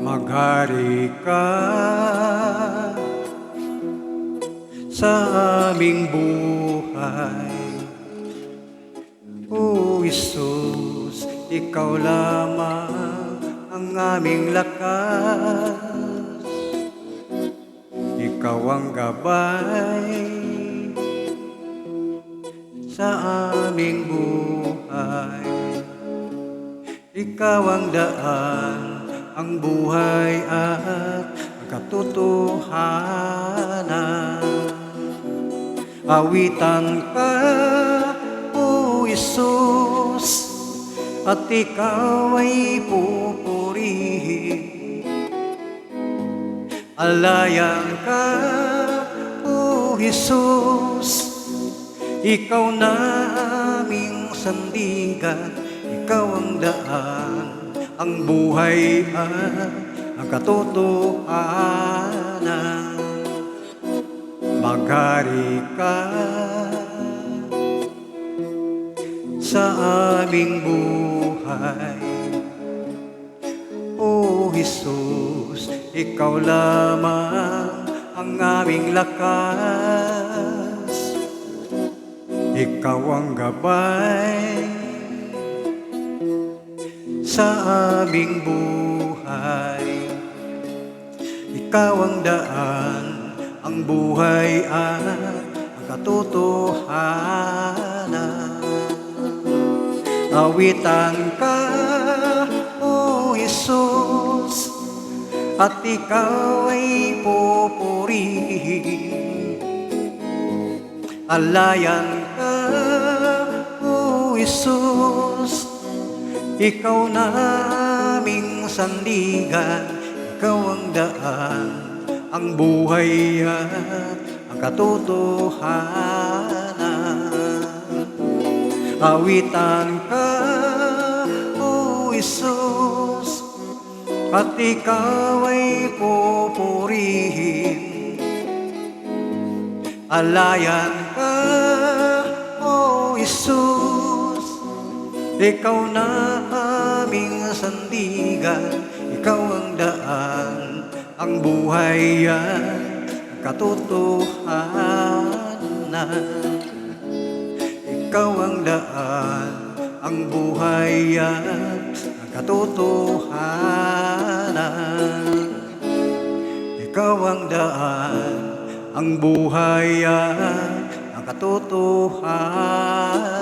Maghari ka sa aming buhay. O Isus, Ikaw lamang ang aming lakas. Ikaw ang gabay sa aming buhay. Ikaw ang daan, ang buhay at ang katotohanan. Awitan ka, O Isus, at Ikaw ay pupurihin. Alayan ka, O Jesus, Ikaw na aming sandigan. Ikaw ang daan, ang buhay at ang katotohanan. Maghari ka sa aming buhay. O Jesus, Ikaw lamang ang aming lakas. Ikaw ang gabay sa aming buhay. Ikaw ang daan, ang buhay at ang katotohanan. Awitan ka, O Jesus, at Ikaw ay pupurihin. Alayan ka, O Jesus, Ikaw na aming sandigan. Ikaw ang daan, ang buhay at ang katotohanan. Awitan ka, O Jesus, at Ikaw ay pupurihin. Alayan ka, O Jesus, Ikaw na aming sandigan. Ikaw ang daan, ang buhay at ang katotohanan. Ikaw ang daan, ang buhay at ang katotohanan. Ikaw ang daan, ang buhay at ang katotohanan.